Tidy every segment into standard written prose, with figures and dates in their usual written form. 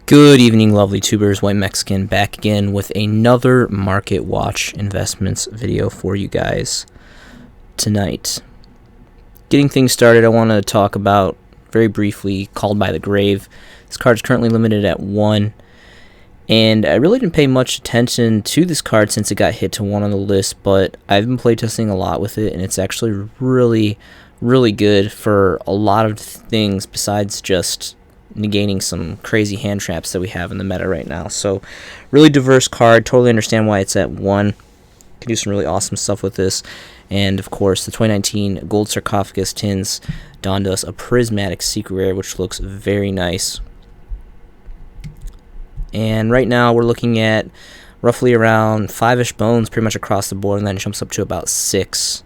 Good evening, lovely tubers. White Mexican back again with another Market Watch investments video for you guys tonight. Getting things started, I want to talk about very briefly Called by the Grave. This card is currently limited at 1, and I really didn't pay much attention to this card since it got hit to 1 on the list, but I've been playtesting a lot with it, and it's actually really good for a lot of things besides just negating some crazy hand traps that we have in the meta right now. So really diverse card. Totally understand why it's at 1. Can do some really awesome stuff with this. And of course the 2019 Gold Sarcophagus Tins donned us a prismatic secret rare, which looks very nice. And right now we're looking at roughly around 5-ish bones pretty much across the board, and then it jumps up to about 6.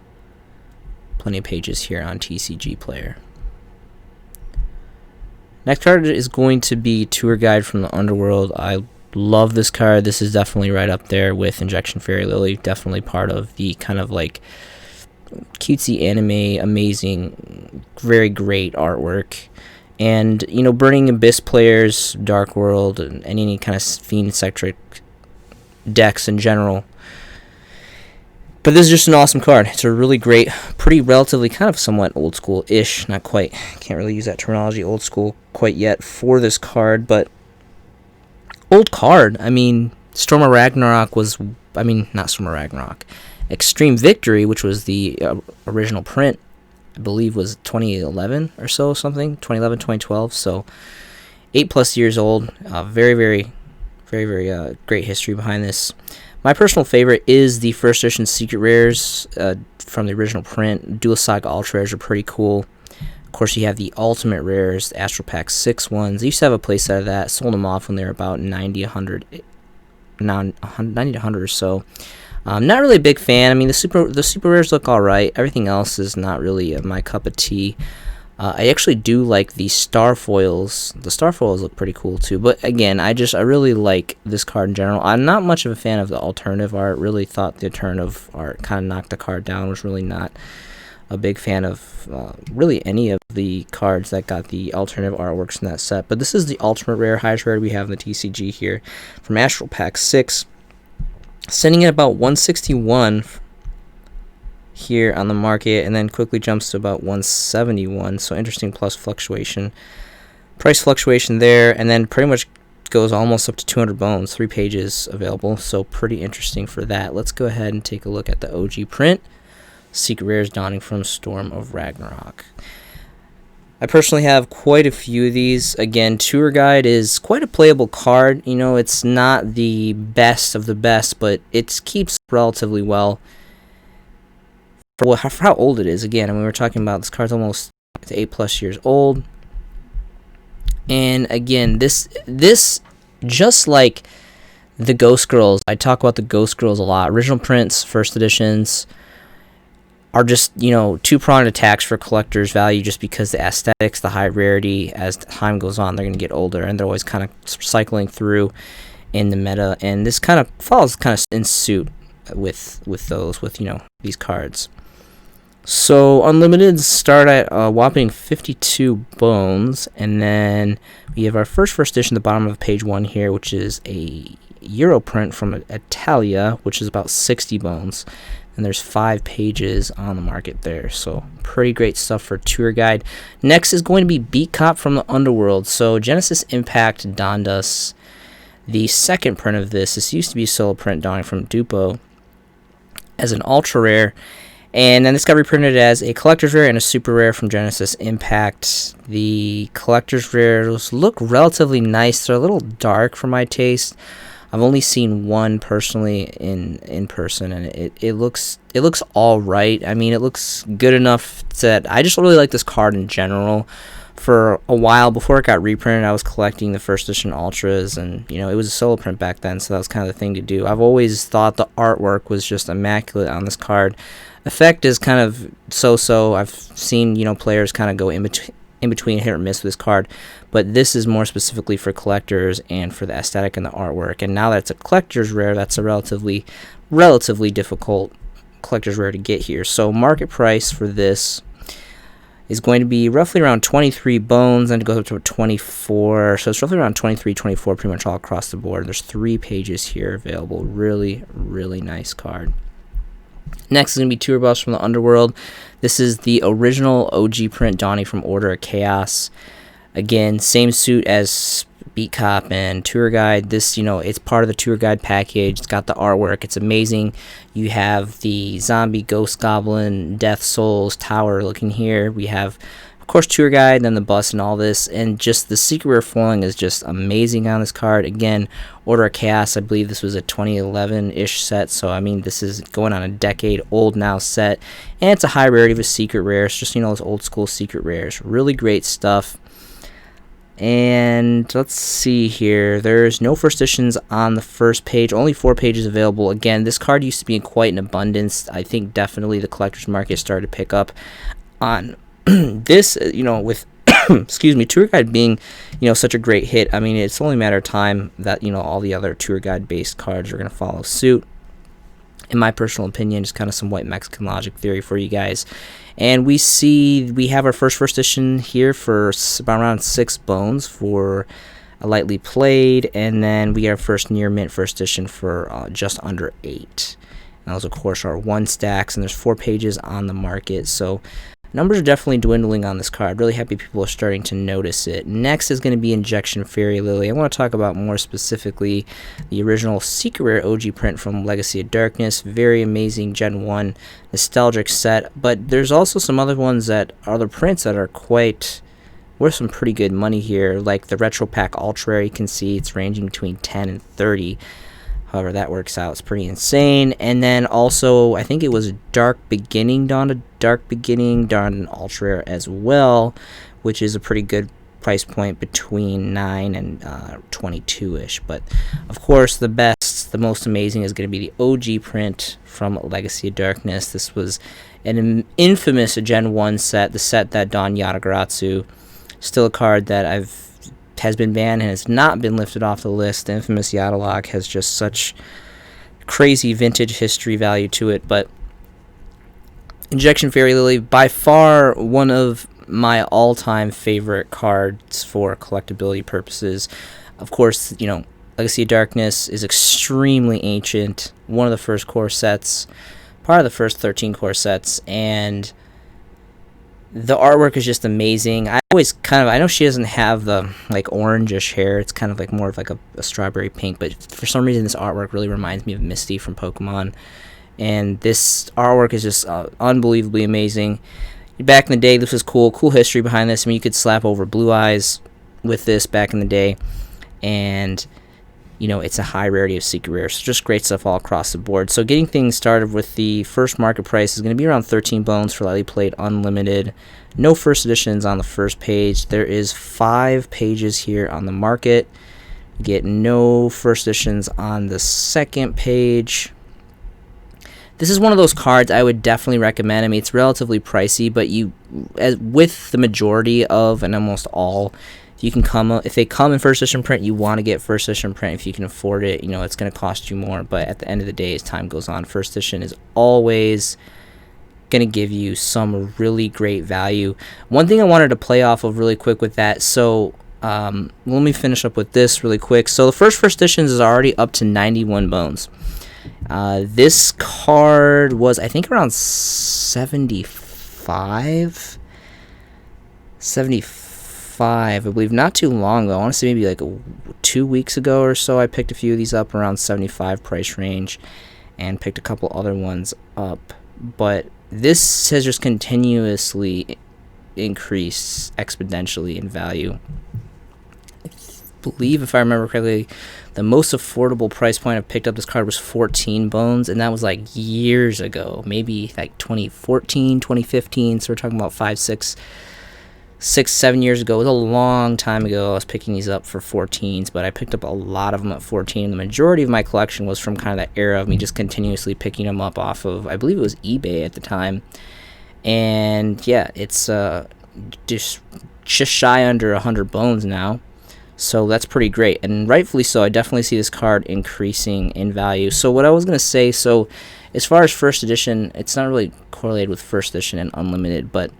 Plenty of pages here on TCG Player. Next card is going to be Tour Guide from the Underworld. I love this card. This is definitely right up there with Injection Fairy Lily. Definitely part of the kind of like cutesy anime, amazing, very great artwork. And, you know, Burning Abyss players, Dark World, and any kind of Fiend-centric decks in general. But this is just an awesome card. It's a really great, pretty relatively kind of somewhat old school-ish, not quite, can't really use that terminology, old school quite yet for this card, but old card. I mean, Storm of Ragnarok was, not Storm of Ragnarok, Extreme Victory, which was the original print, I believe was 2011 or so, something, 2011, 2012, so 8+ years old. Very great history behind this. My personal favorite is the first edition Secret Rares from the original print. Dual Saga Ultra Rares are pretty cool. Of course, you have the Ultimate Rares, the Astral Pack 6 ones. I used to have a playset of that. Sold them off when they were about 90 to 100 or so. Not really a big fan. I mean, the super rares look alright. Everything else is not really my cup of tea. I actually do like the Star Foils. The Star Foils look pretty cool too. But again, I really like this card in general. I'm not much of a fan of the alternative art. Really thought the alternative art kind of knocked the card down. Was really not a big fan of really any of the cards that got the alternative artworks in that set. But this is the ultimate rare, highest rare we have in the TCG here from Astral Pack 6. Sitting at about 161 here on the market, and then quickly jumps to about 171. So interesting price fluctuation there, and then pretty much goes almost up to 200 bones. 3 pages available, so pretty interesting for that. Let's go ahead and take a look at the OG print. Secret Rares Dawning from Storm of Ragnarok. I personally have quite a few of these. Again, Tour Guide is quite a playable card. You know, it's not the best of the best, but it keeps relatively well for how old it is. Again, I mean, we're talking about this card's almost 8+ years old. And again, this just like the Ghost Girls, I talk about the Ghost Girls a lot. Original prints, first editions are just, you know, 2-pronged attacks for collector's value just because the aesthetics, the high rarity, as time goes on, they're going to get older, and they're always kind of cycling through in the meta. And this kind of falls kind of in suit with you know, these cards. So Unlimited start at a whopping 52 bones, and then we have our first edition at the bottom of page 1 here, which is a Euro print from Italia, which is about 60 bones, and there's 5 pages on the market there. So pretty great stuff for Tour Guide. Next is going to be Beat Cop from the Underworld. So Genesis Impact donned us the second print of this. This used to be a solo print donning from Dupo as an ultra rare. And then this got reprinted as a collector's rare and a super rare from Genesis Impact. The collector's rares look relatively nice. They're a little dark for my taste. I've only seen one personally in person, and it looks all right. I mean, it looks good enough that I just really like this card in general. For a while before it got reprinted, I was collecting the first edition ultras, and you know, it was a solo print back then, so that was kind of the thing to do. I've always thought the artwork was just immaculate on this card. Effect is kind of so-so. I've seen, you know, players kind of go in between hit or miss with this card, but this is more specifically for collectors and for the aesthetic and the artwork. And now that it's a collector's rare, that's a relatively difficult collector's rare to get here. So market price for this is going to be roughly around 23 bones, and it goes up to 24. So it's roughly around 23, 24 pretty much all across the board. There's 3 pages here available. Really, really nice card. Next is going to be 2 rebuffs from the Underworld. This is the original OG print Donnie from Order of Chaos. Again, same suit as Beat Cop and Tour Guide. This, it's part of the Tour Guide package. It's got the artwork. It's amazing. You have the zombie, ghost, goblin, death, souls, tower looking here. We have, of course, Tour Guide, then the bus and all this. And just the secret rare foiling is just amazing on this card. Again, Order of Chaos, I believe this was a 2011-ish set. So, I mean, this is going on a decade old now set. And it's a high rarity of a secret rare. It's just, those old school secret rares. Really great stuff. And let's see here. There's no first editions on the first page. Only 4 pages available. Again, this card used to be in quite an abundance. I think definitely the collector's market started to pick up on this, with excuse me, Tour Guide being, such a great hit. I mean, it's only a matter of time that, all the other Tour Guide based cards are going to follow suit. In my personal opinion, just kind of some white Mexican logic theory for you guys. And we have our first edition here for around 6 bones for a lightly played, and then we have first near mint first edition for just under 8. And those, of course, are 1 stacks, and there's 4 pages on the market. So numbers are definitely dwindling on this card. Really happy people are starting to notice it. Next is going to be Injection Fairy Lily. I want to talk about more specifically the original secret rare OG print from Legacy of Darkness. Very amazing Gen 1 nostalgic set. But there's also some other ones that are the prints that are quite worth some pretty good money here. Like the Retro Pack Ultra Rare, you can see it's ranging between 10 and 30. However that works out, it's pretty insane. And then also, I think it was Dark Beginning, Dawn to Dark Beginning, Dawn and Ultra Rare as well, which is a pretty good price point between 9 and 22-ish. But, of course, the best, the most amazing is going to be the OG print from Legacy of Darkness. This was an infamous Gen 1 set, the set that Don Yatagarasu, still a card that has been banned and has not been lifted off the list. The infamous Yatalock has just such crazy vintage history value to it. But Injection Fairy Lily, by far one of my all-time favorite cards for collectability purposes. Of course, Legacy of Darkness is extremely ancient, one of the first core sets, part of the first 13 core sets, and the artwork is just amazing. I know she doesn't have the orangish hair. It's kind of more of a strawberry pink, but for some reason this artwork really reminds me of Misty from Pokemon. And this artwork is just unbelievably amazing. Back in the day, this was cool history behind this. I mean, you could slap over Blue Eyes with this back in the day, and it's a high rarity of secret rares. So just great stuff all across the board. So getting things started with the first market price is going to be around 13 bones for lightly played unlimited. No first editions on the first page. There is 5 pages here on the market. You get no first editions on the second page. This is one of those cards I would definitely recommend. I mean, it's relatively pricey, but with the majority of and almost all, you can if they come in first edition print, you want to get first edition print if you can afford it. It's going to cost you more, but at the end of the day, as time goes on, first edition is always going to give you some really great value. One thing I wanted to play off of really quick with that, so let me finish up with this really quick. So the first editions is already up to 91 bones. This card was, I think, around 75, I believe, not too long ago. I want to say maybe 2 weeks ago or so. I picked a few of these up around 75 price range and picked a couple other ones up. But this has just continuously increased exponentially in value. I believe, if I remember correctly, the most affordable price point I picked up this card was 14 bones, and that was years ago, maybe 2014, 2015. So we're talking about 6-7 years ago. It was a long time ago. I was picking these up for 14s, but I picked up a lot of them at 14. The majority of my collection was from kind of that era of me just continuously picking them up off of, I believe it was eBay at the time. And yeah, it's just shy under 100 bones now. So that's pretty great, and rightfully so. I definitely see this card increasing in value. So what I was going to say, so as far as first edition, it's not really correlated with first edition and unlimited, but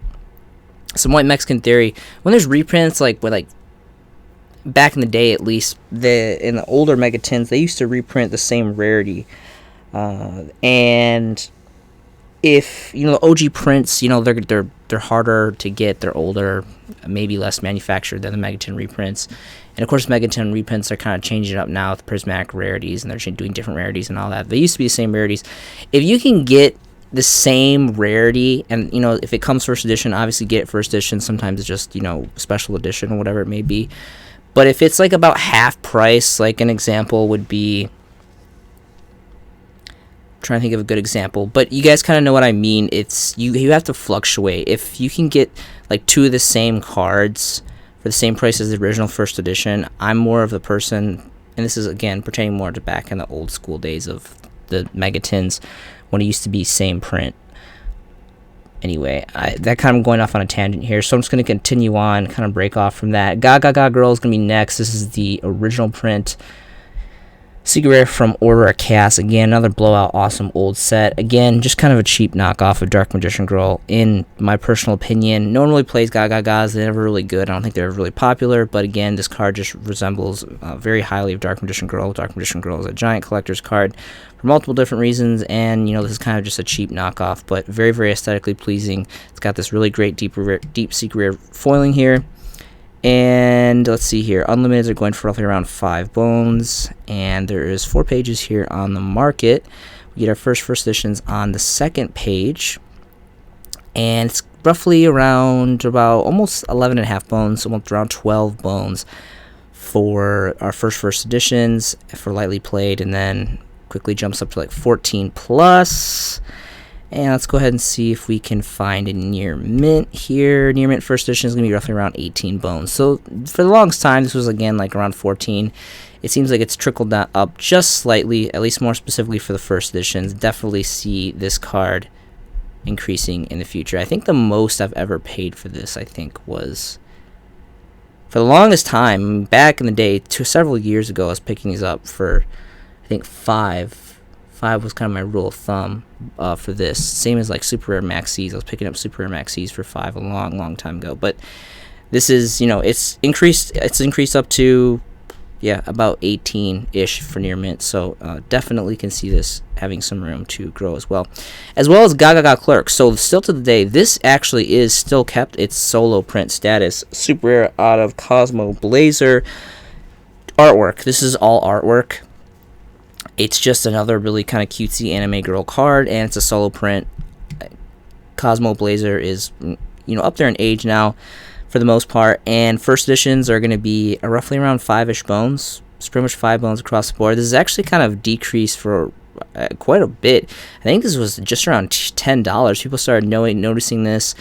some White Mexican Theory. When there's reprints, like with like back in the day, at least in the older Mega Tins, they used to reprint the same rarity, and if the OG prints, they're harder to get, they're older, maybe less manufactured than the Megaton reprints. And of course, Megaton reprints are kind of changing it up now with prismatic rarities, and they're doing different rarities and all that. They used to be the same rarities. If you can get the same rarity, and if it comes first edition, obviously get it first edition. Sometimes it's just special edition or whatever it may be. But if it's like about half price, like an example would be, trying to think of a good example, but you guys kind of know what I mean. It's you have to fluctuate. If you can get like two of the same cards for the same price as the original first edition, I'm more of the person, and this is again pertaining more to back in the old school days of the Megatins when it used to be same print. Anyway, that kind of going off on a tangent here, so I'm just going to continue on, kind of break off from that. Gaga Girl is going to be next. This is the original print Secret Rare from Order of Chaos. Again, another blowout, awesome old set. Again, just kind of a cheap knockoff of Dark Magician Girl, in my personal opinion. No one really plays Gagagas. They're never really good. I don't think they're really popular. But again, this card just resembles very highly of Dark Magician Girl. Dark Magician Girl is a giant collector's card for multiple different reasons. And, this is kind of just a cheap knockoff, but very, very aesthetically pleasing. It's got this really great deep Secret Rare foiling here. And let's see here, Unlimiteds are going for roughly around 5 bones, and there is 4 pages here on the market. We get our first editions on the second page, and it's roughly around about almost 11.5 bones, almost around 12 bones for our first editions for lightly played, and then quickly jumps up to like 14 plus. And let's go ahead and see if we can find a near mint here. Near mint first edition is going to be roughly around 18 bones. So for the longest time, this was again like around 14. It seems like it's trickled that up just slightly, at least more specifically for the first editions. Definitely see this card increasing in the future. I think the most I've ever paid for this, was, for the longest time, back in the day, several years ago, I was picking these up for, I think, 5. 5 was kind of my rule of thumb for this. Same as like Super Rare Maxis. I was picking up Super Rare Maxis for 5 a long time ago. But this is, it's increased. It's increased up to, about 18-ish for near mint. So definitely can see this having some room to grow as well. As well as Gaga Clerk. So still to the day, this actually is still kept its solo print status. Super Rare out of Cosmo Blazer artwork. This is all artwork. It's just another really kind of cutesy anime girl card, and it's a solo print. Cosmo Blazer is, up there in age now for the most part, and first editions are going to be roughly around 5-ish bones. It's pretty much 5 bones across the board. This is actually kind of decreased for quite a bit. I think this was just around $10. People started noticing this,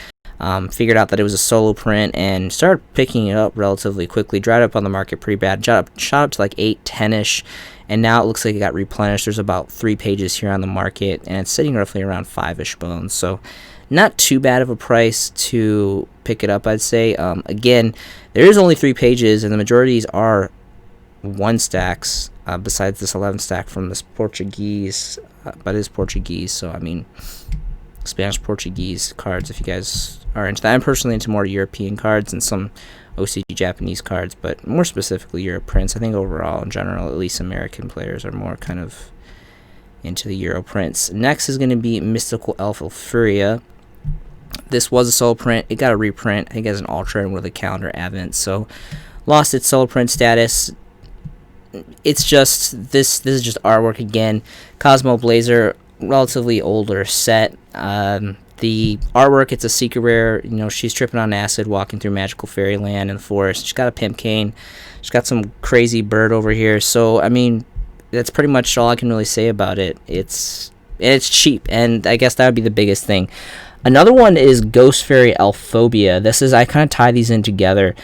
figured out that it was a solo print, and started picking it up relatively quickly. Dried up on the market pretty bad. Shot up to like 8, 10-ish. And now it looks like it got replenished. There's about 3 pages here on the market, and it's sitting roughly around 5-ish bones. So not too bad of a price to pick it up, I'd say. Again, there is only 3 pages, and the majorities are 1 stacks, besides this 11 stack from this Portuguese. But it is Portuguese, so I mean, Spanish Portuguese cards, if you guys are into that. I'm personally into more European cards and some OCG Japanese cards, but more specifically Euro prints. I think overall, in general, at least American players are more kind of into the Euro prints. Next is going to be Mystical Elf Elfuria. This was a solo print. It got a reprint, I think, as an Ultra and with a Calendar Advent, so lost its solo print status. It's just, this is just artwork again. Cosmo Blazer, relatively older set. The artwork, it's a Secret Rare. She's tripping on acid, walking through magical fairyland in the forest. She's got a pimp cane. She's got some crazy bird over here. So, I mean, that's pretty much all I can really say about it. It's cheap, and I guess that would be the biggest thing. Another one is Ghost Fairy Elphobia. I kind of tie these in together.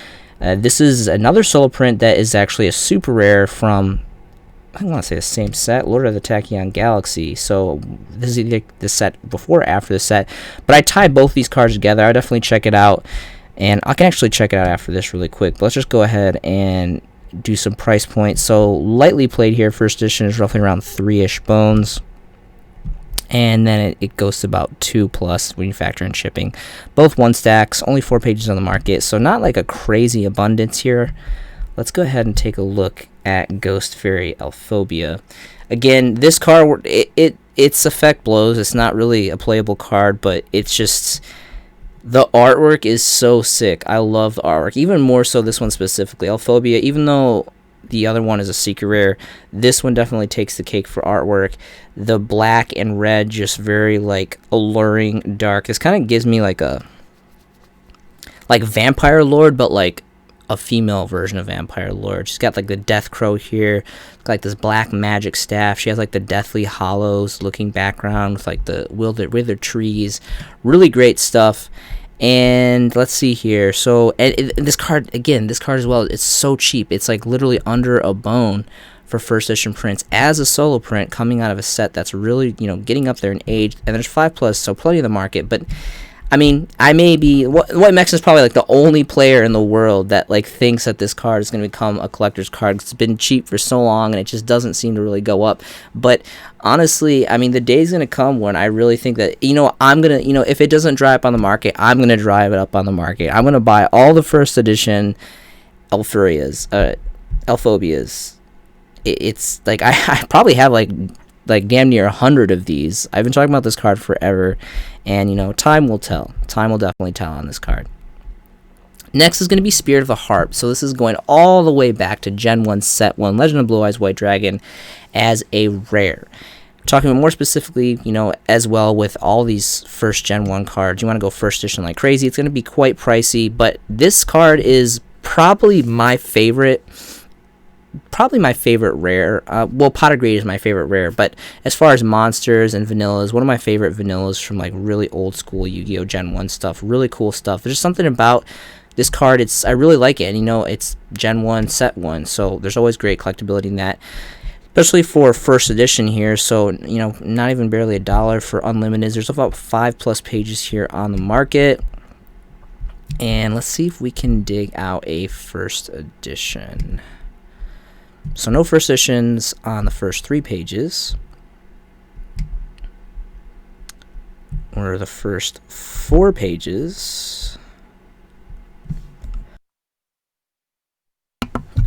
This is another solo print that is actually a super rare from, I want to say the same set, Lord of the Tachyon Galaxy. So this is either the set before or after the set. But I tie both these cards together. I'll definitely check it out. And I can actually check it out after this really quick. But let's just go ahead and do some price points. So lightly played here, first edition is roughly around 3-ish bones. and then it goes to about 2 plus when you factor in shipping. Both 1 stacks, only 4 pages on the market, so not like a crazy abundance here. Let's go ahead and take a look at Ghost Fairy Elphobia. Again, this card, its effect blows. It's not really a playable card, but it's just, the artwork is so sick. I love the artwork, even more so this one specifically. Elphobia, even though the other one is a secret rare, this one definitely takes the cake for artwork. The black and red, just very like alluring, dark. This kind of gives me like Vampire Lord, but like a female version of Vampire Lord. She's got like the Death Crow here, like this black magic staff. She has like the Deathly Hollows looking background with like the withered trees. Really great stuff. And let's see here. So and this card, again, this card as well, it's so cheap. It's like literally under a bone for first edition prints as a solo print coming out of a set that's really, you know, getting up there in age. And there's 5 plus, so plenty of the market. But I mean, I may be, White Mexican is probably like the only player in the world that like thinks that this card is going to become a collector's card. It's been cheap for so long and it just doesn't seem to really go up. But honestly, I mean, the day's going to come when I really think that, you know, I'm going to, you know, if it doesn't dry up on the market, I'm going to drive it up on the market. I'm going to buy all the first edition Elphobias. It's like, I probably have like damn near 100 of these. I've been talking about this card forever, and you know, time will tell. Time will definitely tell on this card. Next is going to be Spirit of the Harp. So this is going all the way back to Gen 1 Set 1 Legend of Blue Eyes White Dragon as a rare. Talking more specifically, you know, as well with all these first Gen 1 cards, you want to go first edition like crazy. It's going to be quite pricey, but this card is probably my favorite rare. Well, Pot of Greed is my favorite rare, but as far as monsters and vanillas, one of my favorite vanillas from like really old school Yu-Gi-Oh! Gen 1 stuff. Really cool stuff. There's just something about this card, I really like it, and you know, it's Gen 1 Set 1, so there's always great collectability in that, especially for first edition here. So, you know, not even barely $1 for unlimited. There's about 5 plus pages here on the market. And let's see if we can dig out a first edition. So no first editions on the first 3 pages, or the first 4 pages.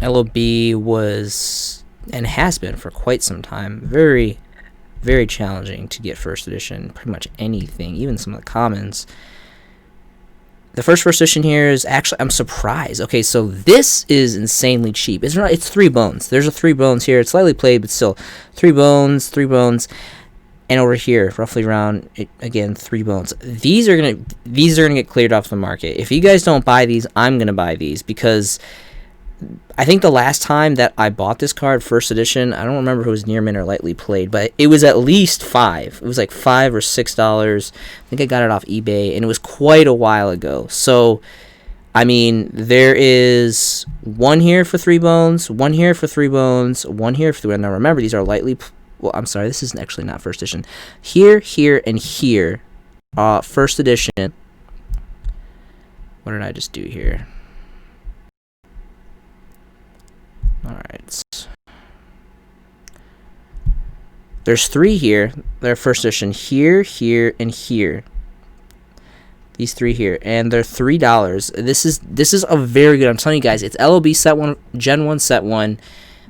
LOB was, and has been for quite some time, very, very challenging to get first edition. Pretty much anything, even some of the commons. The first edition here is actually, I'm surprised. Okay, so this is insanely cheap. It's 3 bones. There's a 3 bones here. It's slightly played, but still 3 bones, and over here, roughly around, again, 3 bones. These are gonna get cleared off the market. If you guys don't buy these, I'm gonna buy these, because I think the last time that I bought this card, first edition, I don't remember if it was near mint or lightly played, but it was at least $5. It was like $5 or $6. I think I got it off eBay, and it was quite a while ago. So, I mean, there is 1 here for 3 bones, 1 here for 3 bones, 1 here for 3. Now remember, these are lightly. Well, I'm sorry, this is actually not first edition. Here, and here, first edition. What did I just do here? Alright. There's 3 here. They're first edition. Here, and here. These 3 here. And they're $3. This is a very good, I'm telling you guys, it's LOB Set 1, Gen 1 Set 1.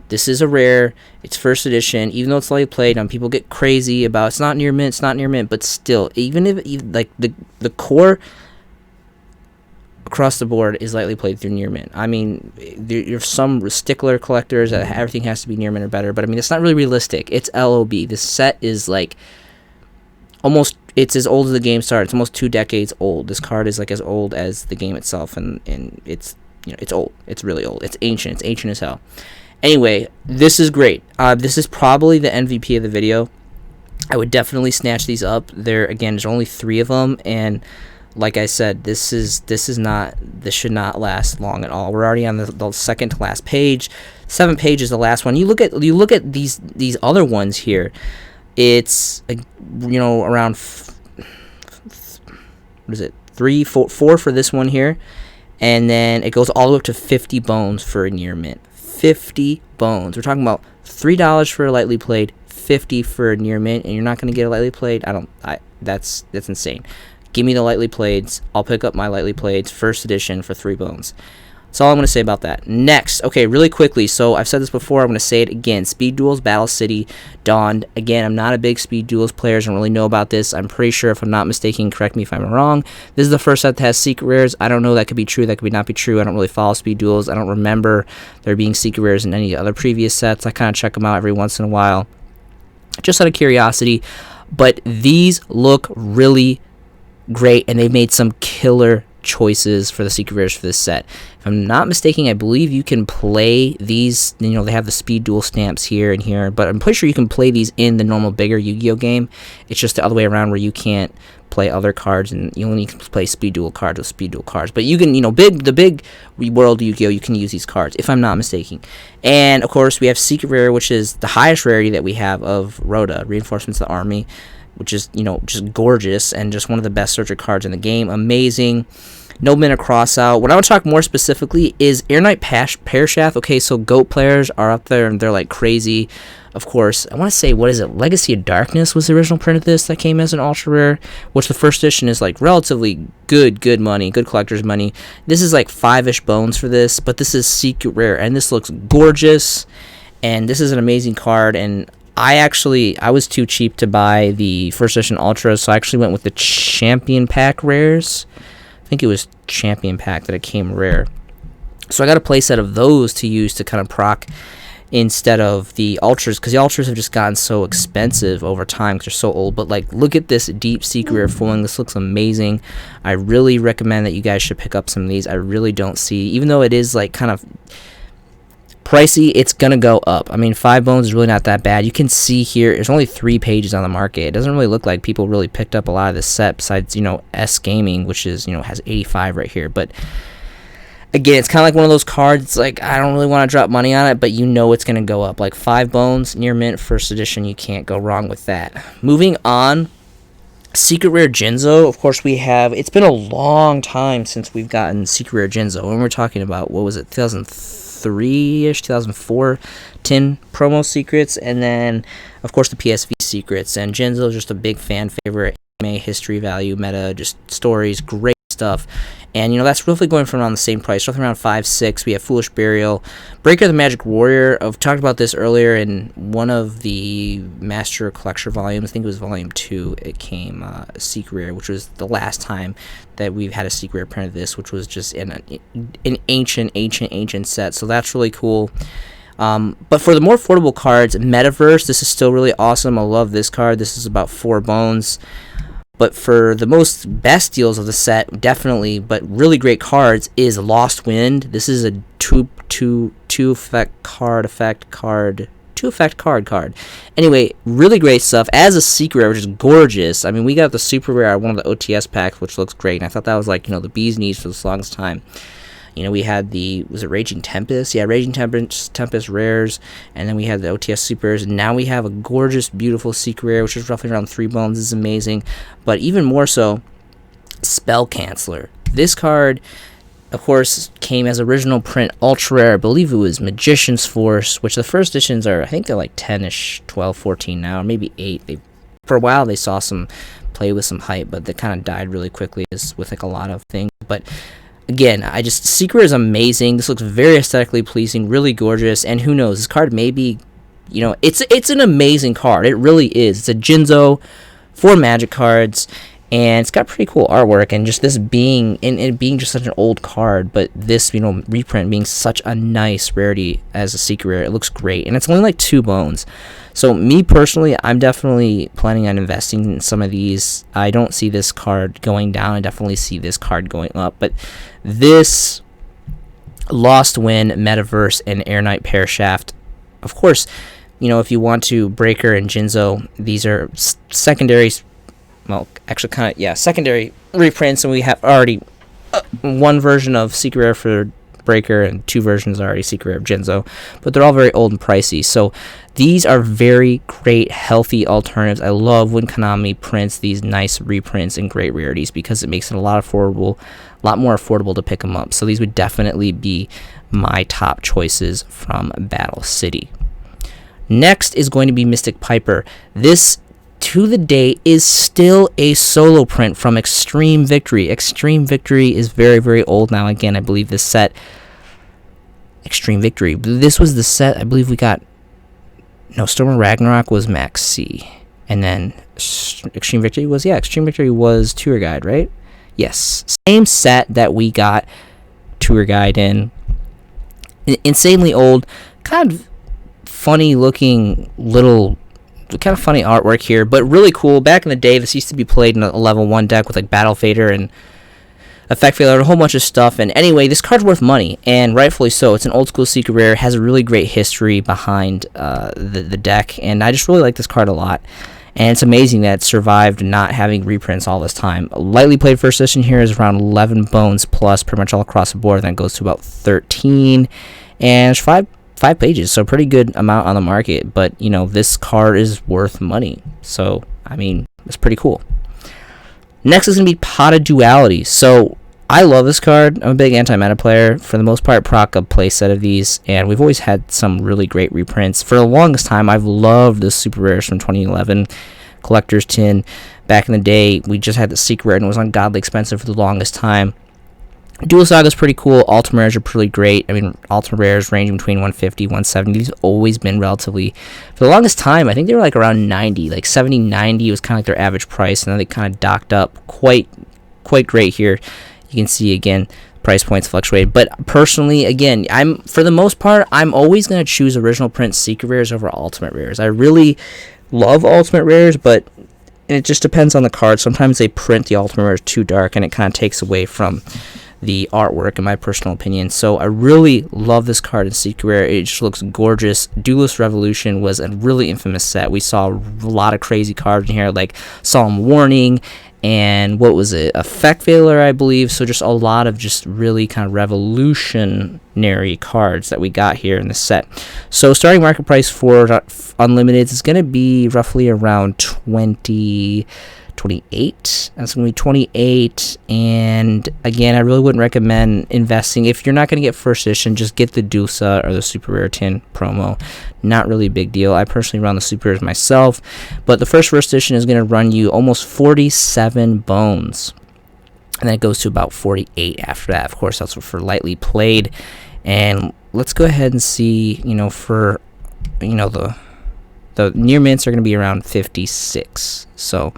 This is a rare. It's first edition. Even though it's lightly played, people get crazy about it's not near mint, but still, even if like the core across the board is lightly played through near mint. I mean, there's some stickler collectors that everything has to be near mint or better, but I mean, it's not really realistic. It's LOB. This set is like almost, it's as old as the game started. It's almost 2 decades old. This card is like as old as the game itself, and it's, you know, it's old. It's really old. It's ancient. It's ancient as hell. Anyway, this is great. This is probably the MVP of the video. I would definitely snatch these up. There's only 3 of them, and like I said, this should not last long at all. We're already on the second to last page. 7 pages, the last one. You look at these other ones here. It's you know, around what is it? 4 for this one here, and then it goes all the way up to 50 bones for a near mint. 50 bones. We're talking about $3 for a lightly played, 50 for a near mint, and you're not going to get a lightly played. That's insane. Give me the lightly playeds. I'll pick up my lightly playeds first edition for 3 bones. That's all I'm going to say about that. Next, okay, really quickly. So I've said this before. I'm going to say it again. Speed Duels Battle City dawned. Again, I'm not a big Speed Duels player. I don't really know about this. I'm pretty sure, if I'm not mistaken, correct me if I'm wrong, this is the first set that has secret rares. I don't know. That could be true. That could not be true. I don't really follow Speed Duels. I don't remember there being secret rares in any other previous sets. I kind of check them out every once in a while, just out of curiosity. But these look really great, and they've made some killer choices for the secret rares for this set. If I'm not mistaken, I believe you can play these, they have the Speed Duel stamps here and here, but I'm pretty sure you can play these in the normal bigger Yu-Gi-Oh game. It's just the other way around, where you can't play other cards, and you only can play Speed Duel cards with Speed Duel cards. But you can, the big world Yu-Gi-Oh, you can use these cards, if I'm not mistaken. And of course, we have secret rare, which is the highest rarity that we have of Rhoda, Reinforcements of the Army, which is, just gorgeous, and just one of the best searcher cards in the game. Amazing. Nobleman Across Out. What I want to talk more specifically is Air Knight Pearshaft. Okay, so GOAT players are up there, and they're like crazy. Of course, I want to say, what is it? Legacy of Darkness was the original print of this that came as an ultra rare, which the first edition is like relatively good money, good collector's money. This is like 5-ish bones for this, but this is secret rare, and this looks gorgeous, and this is an amazing card. And I was too cheap to buy the first edition ultras, so I actually went with the Champion Pack rares. I think it was Champion Pack that it came rare. So I got a playset of those to use to kind of proc instead of the ultras, because the ultras have just gotten so expensive over time because they're so old. But like, look at this deep secret rare foiling. This looks amazing. I really recommend that you guys should pick up some of these. I really don't see, even though it is like kind of pricey, it's gonna go up. I mean, 5 bones is really not that bad. You can see here, there's only 3 pages on the market. It doesn't really look like people really picked up a lot of this set, besides, S Gaming, which is, has 85 right here. But again, it's kind of like one of those cards. It's like, I don't really want to drop money on it, but it's gonna go up. Like 5 bones, near mint, first edition, you can't go wrong with that. Moving on, secret rare Jinzo. Of course, it's been a long time since we've gotten secret rare Jinzo. When we're talking about, what was it, 2003-ish, 2004 tin promo secrets, and then of course the PSV secrets. And Jinzo is just a big fan favorite, anime, history value, meta, just stories, great stuff. And that's roughly going from around the same price, roughly around 5-6. We have Foolish Burial, Breaker the Magic Warrior. I've talked about this earlier in one of the Master Collector volumes. I think it was volume 2. It came secret rare, which was the last time that we've had a secret rare print of this, which was just an ancient set. So that's really cool. But for the more affordable cards, Metaverse, this is still really awesome. I love this card. This is about 4 bones. But for the best deals of the set, definitely, but really great cards, is Lost Wind. This is a two effect card. Anyway, really great stuff. As a secret rare, which is gorgeous. I mean, we got the super rare, one of the OTS packs, which looks great. And I thought that was like, the bee's knees for the longest time. We had was it Raging Tempest? Yeah, Raging Tempest rares, and then we had the OTS supers, and now we have a gorgeous, beautiful secret rare, which is roughly around 3 bones. This is amazing. But even more so, Spell Canceller. This card, of course, came as original print ultra rare. I believe it was Magician's Force, which the first editions are, I think they're like 10-ish, 12, 14 now, or maybe 8. For a while, they saw some play with some hype, but they kind of died really quickly, as with like a lot of things. But again, secret is amazing. This looks very aesthetically pleasing, really gorgeous, and who knows, this card may be, it's an amazing card. It really is. It's a Jinzo, 4 magic cards, and it's got pretty cool artwork, and just this being, and it being just such an old card, but this, reprint being such a nice rarity as a secret rare, it looks great, and it's only like 2 bones. So me personally, I'm definitely planning on investing in some of these. I don't see this card going down. I definitely see this card going up. But this Lost Wind, Metaverse, and Air Knight Pearshaft, of course, if you want to, Breaker and Jinzo, these are secondary, secondary reprints, and we have already one version of secret rare for Breaker, and 2 versions are already Secret Rare of Jinzo, but they're all very old and pricey. So these are very great, healthy alternatives. I love when Konami prints these nice reprints and great rarities because it makes it a lot more affordable to pick them up. So these would definitely be my top choices from Battle City. Next is going to be Mystic Piper. This, to the date, is still a solo print from Extreme Victory. Extreme Victory is very, very old now. Again, I believe this set, Extreme Victory, this was the set I believe we got. No, Storm of Ragnarok was Max C. And then Extreme Victory was Tour Guide, right? Yes. Same set that we got Tour Guide in. Insanely old, kind of funny looking little, kind of funny artwork here, but really cool. Back in the day, this used to be played in a level 1 deck with like Battle Fader and Effect Failure and a whole bunch of stuff. And anyway, this card's worth money, and rightfully so. It's an old school Secret Rare, has a really great history behind the deck, and I just really like this card a lot. And it's amazing that it survived not having reprints all this time. Lightly played first edition here is around 11 bones plus, pretty much all across the board. Then it goes to about 13, and it's 5 pages, so pretty good amount on the market. But you know, this card is worth money, so I mean, it's pretty cool. Next is going to be Pot of Duality. So I love this card. I'm a big anti-meta player. For the most part, proc a play set of these, and we've always had some really great reprints. For the longest time, I've loved the Super Rares from 2011 Collector's Tin. Back in the day, we just had the Secret Rare, and it was ungodly expensive for the longest time. Dual Saga's pretty cool. Ultimate Rares are pretty great. I mean, Ultimate Rares ranging between 150, 170. These have always been relatively, for the longest time, I think they were like around 90. Like 70, 90 was kind of like their average price, and then they kind of docked up quite great here. You can see, again, price points fluctuate. But personally, again, for the most part, I'm always going to choose original print Secret Rares over Ultimate Rares. I really love Ultimate Rares, but it just depends on the card. Sometimes they print the Ultimate Rares too dark, and it kind of takes away from the artwork, in my personal opinion. So I really love this card in Secret Rare. It just looks gorgeous. Duelist Revolution was a really infamous set. We saw a lot of crazy cards in here, like Solemn Warning, and what was it, Effect Failure, I believe. So just a lot of just really kind of revolutionary cards that we got here in this set. So starting market price for Unlimiteds is going to be roughly around 28. That's going to be 28. And again, I really wouldn't recommend investing. If you're not going to get first edition, just get the Dusa or the Super Rare Tin promo. Not really a big deal. I personally run the Super Rares myself, but the first edition is going to run you almost 47 bones, and then it goes to about 48 after that. Of course, that's for lightly played. And let's go ahead and see, for the near mints are going to be around 56. So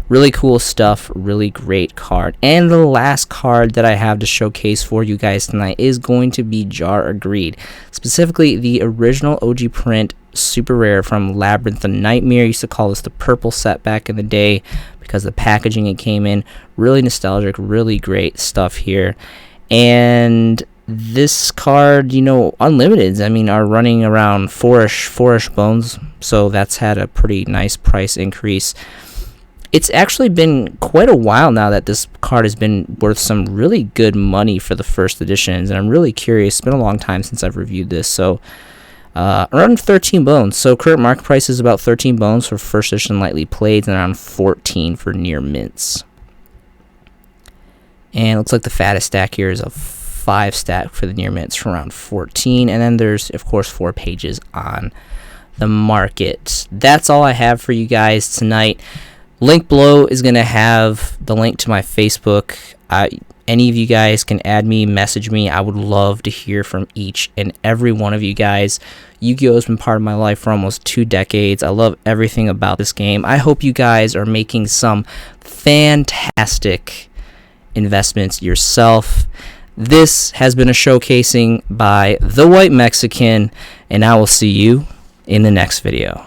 really cool stuff, really great card. And the last card that I have to showcase for you guys tonight is going to be Jar of Greed. Specifically, the original OG print Super Rare from Labyrinth of Nightmare. Used to call this the purple set back in the day because the packaging it came in. Really nostalgic, really great stuff here. And this card, Unlimiteds, are running around four-ish bones. So that's had a pretty nice price increase. It's actually been quite a while now that this card has been worth some really good money for the first editions, and I'm really curious. It's been a long time since I've reviewed this, so around 13 bones. So current market price is about 13 bones for first edition lightly played, and around 14 for near mints. And it looks like the fattest stack here is a 5 stack for the near mints for around 14, and then there's, of course, 4 pages on the market. That's all I have for you guys tonight. Link below is going to have the link to my Facebook. Any of you guys can add me, message me. I would love to hear from each and every one of you guys. Yu-Gi-Oh! Has been part of my life for almost 2 decades. I love everything about this game. I hope you guys are making some fantastic investments yourself. This has been a showcasing by The White Mexican, and I will see you in the next video.